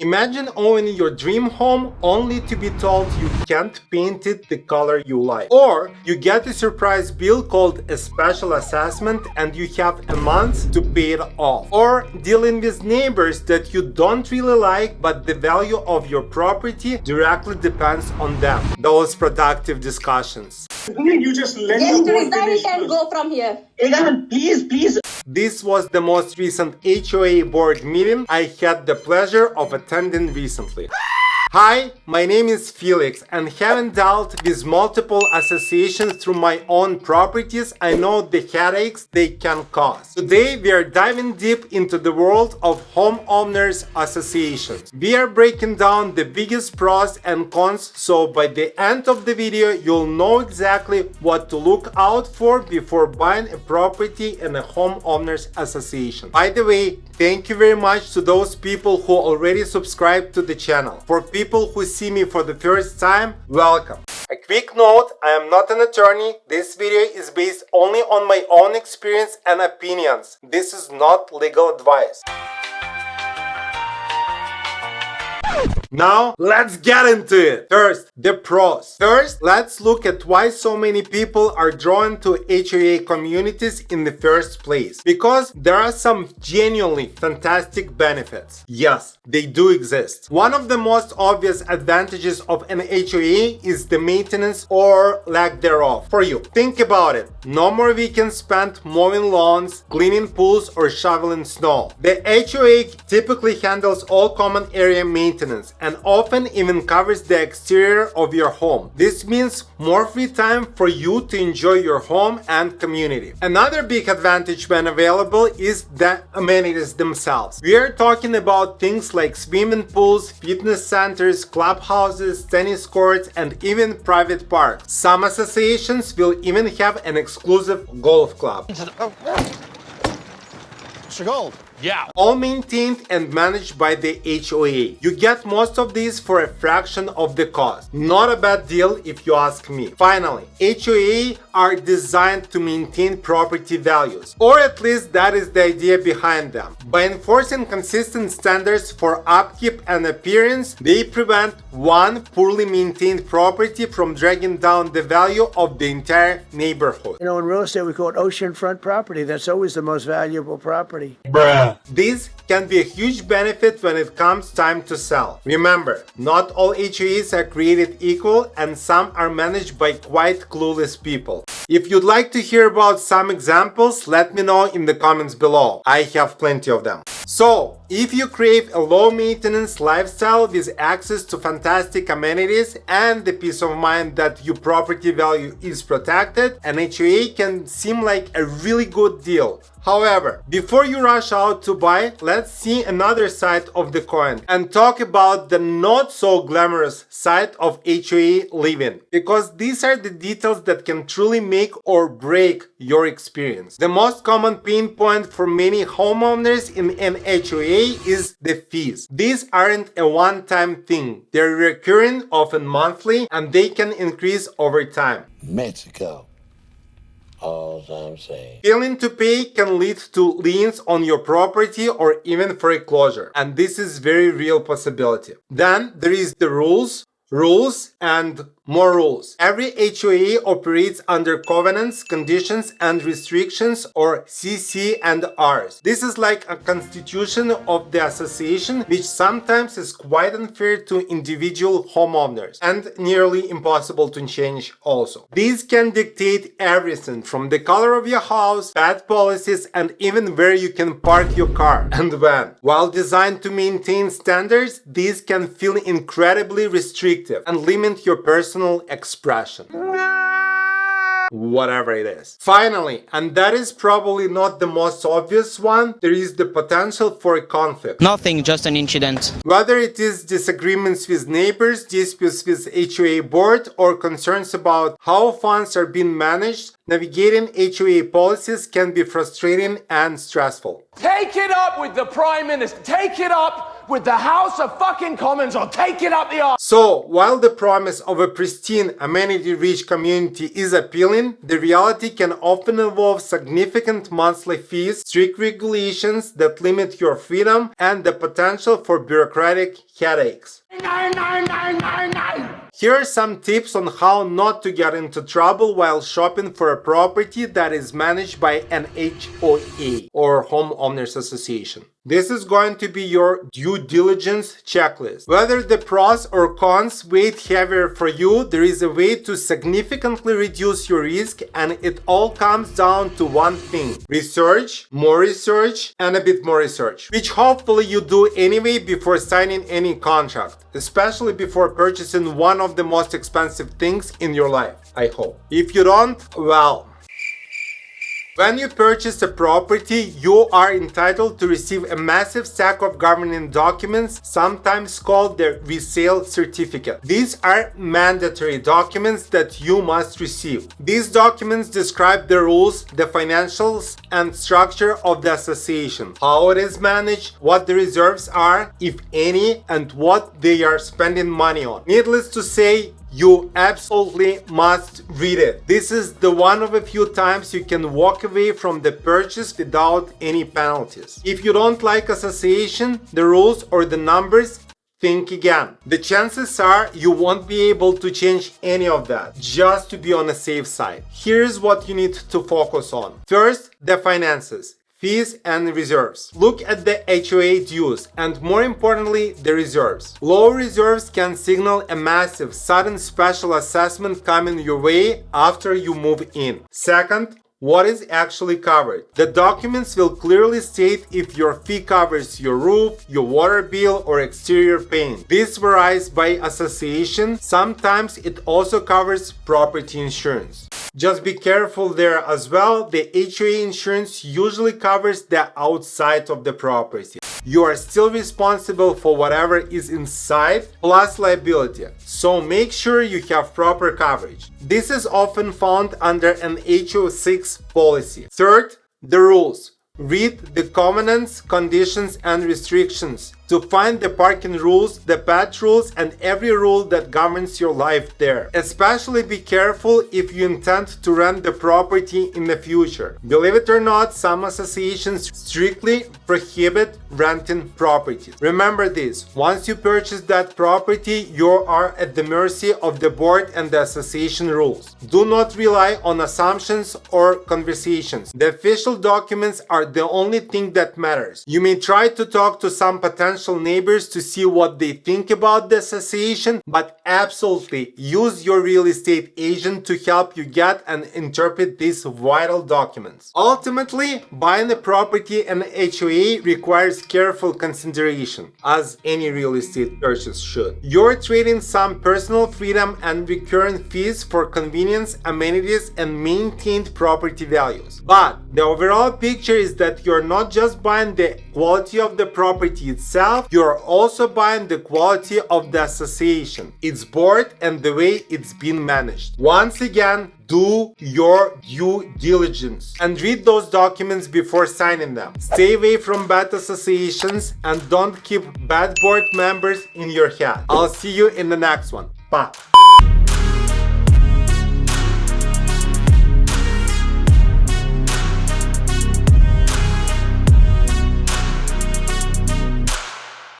Imagine owning your dream home only to be told you can't paint it the color you like. Or you get a surprise bill called a special assessment and you have a month to pay it off. Or dealing with neighbors that you don't really like, but the value of your property directly depends on them. Those productive discussions. You just let Just the resign board finish and first. go from here. Egan, please. This was the most recent HOA board meeting I had the pleasure of attending recently. Hi, my name is Felix, and having dealt with multiple associations through my own properties, I know the headaches they can cause. Today, we are diving deep into the world of homeowners associations. We are breaking down the biggest pros and cons, so by the end of the video, you'll know exactly what to look out for before buying a property in a homeowners association. By the way, thank you very much to those people who already subscribed to the channel. For people who see me for the first time, welcome. A quick note, I am not an attorney. This video is based only on my own experience and opinions. This is not legal advice. Now, let's get into it. First, the pros. First, let's look at why so many people are drawn to HOA communities in the first place. Because there are some genuinely fantastic benefits. Yes, they do exist. One of the most obvious advantages of an HOA is the maintenance or lack thereof for you. Think about it. No more weekends spent mowing lawns, cleaning pools, or shoveling snow. The HOA typically handles all common area maintenance and often even covers the exterior of your home. This means more free time for you to enjoy your home and community. Another big advantage when available is the amenities themselves. We are talking about things like swimming pools, fitness centers, clubhouses, tennis courts, and even private parks. Some associations will even have an exclusive golf club. Mr. Gold. Yeah. All maintained and managed by the HOA. You get most of these for a fraction of the cost. Not a bad deal if you ask me. Finally, HOA are designed to maintain property values, or at least that is the idea behind them. By enforcing consistent standards for upkeep and appearance, they prevent one poorly maintained property from dragging down the value of the entire neighborhood. You know, in real estate, we call it oceanfront property. That's always the most valuable property. Bruh. This can be a huge benefit when it comes time to sell. Remember, not all HOAs are created equal and some are managed by quite clueless people. If you'd like to hear about some examples, let me know in the comments below. I have plenty of them. So, if you crave a low-maintenance lifestyle with access to fantastic amenities and the peace of mind that your property value is protected, an HOA can seem like a really good deal. However, before you rush out to buy, let's see another side of the coin and talk about the not so glamorous side of HOA living, because these are the details that can truly make or break your experience. The most common pain point for many homeowners in an HOA is the fees. These aren't a one-time thing. They're recurring, often monthly, and they can increase over time. Mexico. All I'm saying. Failing to pay can lead to liens on your property or even foreclosure, and this is very real possibility. Then there is the rules, and more rules. Every HOA operates under covenants, conditions, and restrictions, or CC&Rs. This is like a constitution of the association, which sometimes is quite unfair to individual homeowners and nearly impossible to change also. These can dictate everything from the color of your house, pet policies, and even where you can park your car and when. While designed to maintain standards, these can feel incredibly restrictive and limit your personal expression. Whatever it is. Finally, and that is probably not the most obvious one, there is the potential for a conflict. Nothing, just an incident. Whether it is disagreements with neighbors, disputes with HOA board, or concerns about how funds are being managed, navigating HOA policies can be frustrating and stressful. Take it up with the Prime Minister. Take it up with the House of fucking Commons, or take it up the arse. So, while the promise of a pristine, amenity-rich community is appealing, the reality can often involve significant monthly fees, strict regulations that limit your freedom, and the potential for bureaucratic headaches. Here are some tips on how not to get into trouble while shopping for a property that is managed by an HOA or Homeowners Association. This is going to be your due diligence checklist. Whether the pros or cons weigh heavier for you, there is a way to significantly reduce your risk, and it all comes down to one thing: research, more research, and a bit more research, which hopefully you do anyway before signing any contract, especially before purchasing one of the most expensive things in your life, I hope. If you don't, well, when you purchase a property, you are entitled to receive a massive stack of governing documents, sometimes called the resale certificate. These are mandatory documents that you must receive. These documents describe the rules, the financials, and structure of the association, how it is managed, what the reserves are, if any, and what they are spending money on. Needless to say, you absolutely must read it. This is the one of a few times you can walk away from the purchase without any penalties. If you don't like association, the rules, or the numbers, think again. The chances are you won't be able to change any of that, just to be on the safe side. Here's what you need to focus on. First, the finances. Fees and reserves. Look at the HOA dues and, more importantly, the reserves. Low reserves can signal a massive, sudden special assessment coming your way after you move in. Second, what is actually covered. The documents will clearly state if your fee covers your roof, your water bill, or exterior paint. This varies by association. Sometimes it also covers property insurance. Just be careful there as well. The HOA insurance usually covers the outside of the property. You are still responsible for whatever is inside, plus liability. So make sure you have proper coverage. This is often found under an HO6 policy. Third, the rules. Read the covenants, conditions, and restrictions to find the parking rules, the pet rules, and every rule that governs your life there. Especially be careful if you intend to rent the property in the future. Believe it or not, some associations strictly prohibit renting properties. Remember this: once you purchase that property, you are at the mercy of the board and the association rules. Do not rely on assumptions or conversations. The official documents are the only thing that matters. You may try to talk to some potential neighbors to see what they think about the association, but absolutely use your real estate agent to help you get and interpret these vital documents. Ultimately, buying a property in HOA requires careful consideration, as any real estate purchase should. You're trading some personal freedom and recurring fees for convenience, amenities, and maintained property values. But the overall picture is that you're not just buying the quality of the property itself, you're also buying the quality of the association, its board, and the way it's been managed. Once again, do your due diligence and read those documents before signing them. Stay away from bad associations and don't keep bad board members in your head. I'll see you in the next one. Bye.